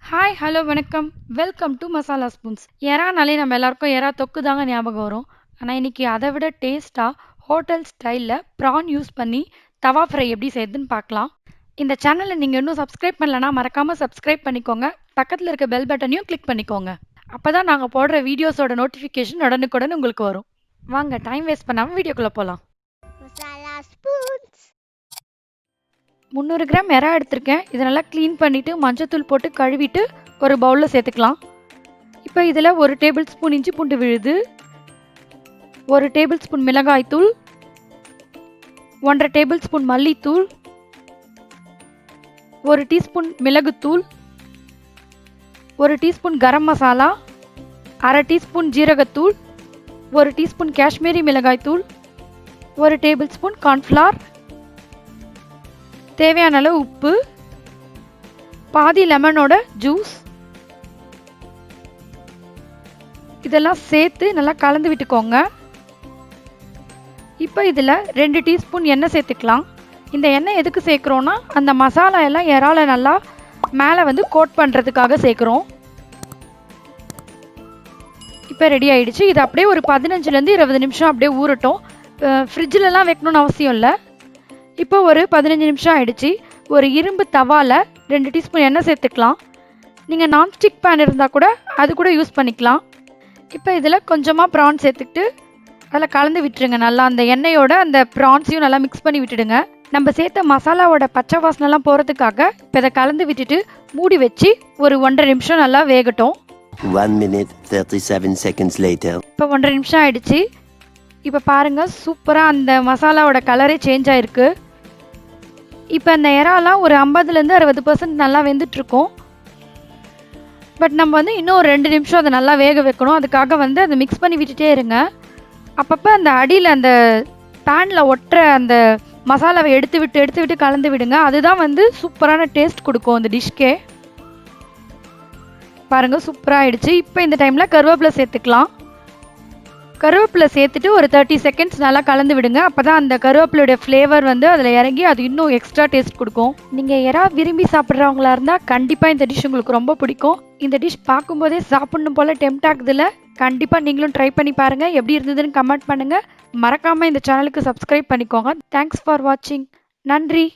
Hi hello வணக்கம். Welcome to masala spoons. எறானாலே நம்ம எல்லாருக்கும் எறா தொக்கு தாங்க ஞாபகம் வரும். ஆனால் இன்னைக்கு அதை விட டேஸ்ட்டாக ஹோட்டல் ஸ்டைலில் ப்ரான் யூஸ் பண்ணி தவா ஃப்ரை எப்படி செய்யுதுன்னு பார்க்கலாம். இந்த சேனலை நீங்கள் இன்னும் சப்ஸ்கிரைப் பண்ணலன்னா மறக்காமல் சப்ஸ்கிரைப் பண்ணிக்கோங்க. பக்கத்தில் இருக்க பெல் பட்டனையும் கிளிக் பண்ணிக்கோங்க. அப்போ தான் நாங்கள் போடுற வீடியோஸோட நோட்டிஃபிகேஷன் உடனுக்குடன் உங்களுக்கு வரும். வாங்க டைம் வேஸ்ட் பண்ணாமல் வீடியோக்குள்ளே போகலாம். மசாலா ஸ்பூன்ஸ் 300 கிராம் எறா எடுத்திருக்கேன். இதை நல்லா க்ளீன் பண்ணிவிட்டு மஞ்சத்தூள் போட்டு கழுவிட்டு ஒரு பவுலில் சேர்த்துக்கலாம். இப்போ இதில் 1 டேபிள் ஸ்பூன் இஞ்சி பூண்டு விழுது, 1 டேபிள் ஸ்பூன் மிளகாய்த்தூள், 1½ டேபிள் ஸ்பூன் மல்லித்தூள், 1 டீஸ்பூன் மிளகுத்தூள், 1 டீஸ்பூன் கரம் மசாலா, அரை டீஸ்பூன் ஜீரகத்தூள், 1 டீஸ்பூன் காஷ்மீரி மிளகாய்த்தூள், 1 டேபிள் ஸ்பூன் கார்ன்ஃப்ளவர், தேவையான அளவு உப்பு, பாதி லெமனோட ஜூஸ், இதெல்லாம் சேர்த்து நல்லா கலந்து விட்டுக்கோங்க. இப்போ இதில் 2 டீஸ்பூன் எண்ணெய் சேர்த்துக்கலாம். இந்த எண்ணெய் எதுக்கு சேர்க்குறோன்னா அந்த மசாலா எல்லாம் இறால நல்லா மேலே வந்து கோட் பண்ணுறதுக்காக சேர்க்குறோம். இப்போ ரெடி ஆயிடுச்சு. இது அப்படியே ஒரு 15லேருந்து 20 நிமிஷம் அப்படியே ஊறட்டும். ஃப்ரிட்ஜிலலாம் வைக்கணும்னு அவசியம் இல்லை. இப்போ ஒரு 15 நிமிஷம் ஆயிடுச்சு. ஒரு இரும்பு தவாவில் 2 டீஸ்பூன் எண்ணெய் சேர்த்துக்கலாம். நீங்கள் நான்ஸ்டிக் பேன் இருந்தால் கூட அது கூட யூஸ் பண்ணிக்கலாம். இப்போ இதில் கொஞ்சமாக ப்ரான் சேர்த்துக்கிட்டு அதில் கலந்து விட்டுருங்க. நல்லா அந்த எண்ணெயோட அந்த ப்ரான்ஸையும் நல்லா மிக்ஸ் பண்ணி விட்டுடுங்க. நம்ம சேர்த்த மசாலாவோட பச்சை வாசனைலாம் போகிறதுக்காக இப்போ இதை கலந்து விட்டுட்டு மூடி வச்சு ஒரு 1½ நிமிஷம் நல்லா வேகட்டும். 1 minute 37 seconds later. இப்போ 1½ நிமிஷம் ஆயிடுச்சு. இப்போ பாருங்கள், சூப்பராக அந்த மசாலாவோட கலரே சேஞ்ச் ஆகிருக்கு. இப்போ அந்த இறாலாம் ஒரு 50லேருந்து 60% நல்லா வெந்துட்டுருக்கோம். பட் நம்ம வந்து இன்னும் ஒரு 2 நிமிஷம் அதை நல்லா வேக வைக்கணும். அதுக்காக வந்து அதை மிக்ஸ் பண்ணி விட்டுட்டே இருங்க. அப்பப்போ அந்த அடியில் அந்த பேனில் ஒட்டுற அந்த மசாலாவை எடுத்து விட்டு கலந்து விடுங்க. அதுதான் வந்து சூப்பரான டேஸ்ட் கொடுக்கும் அந்த டிஷ்க்கே. பாருங்கள், சூப்பராக ஆயிடுச்சு. இப்போ இந்த டைமில் கருவேப்பிலை சேர்த்துக்கலாம். கருவேப்பிலை சேர்த்துட்டு ஒரு 30 செகண்ட்ஸ் நல்லா கலந்து விடுங்க. அப்போ தான் அந்த கருவேப்பிலையோட ஃப்ளேவர் வந்து அதில் இறங்கி அது இன்னும் எக்ஸ்ட்ரா டேஸ்ட் கொடுக்கும். நீங்கள் எறா விரும்பி சாப்பிட்றவங்களா இருந்தால் கண்டிப்பாக இந்த டிஷ் உங்களுக்கு ரொம்ப பிடிக்கும். இந்த டிஷ் பார்க்கும்போதே சாப்பிடணும் போல் டெம்ட் ஆகுதுல. கண்டிப்பாக நீங்களும் ட்ரை பண்ணி பாருங்கள். எப்படி இருந்ததுன்னு கமெண்ட் பண்ணுங்கள். மறக்காமல் இந்த சேனலுக்கு சப்ஸ்கிரைப் பண்ணிக்கோங்க. தேங்க்ஸ் ஃபார் வாட்சிங். நன்றி.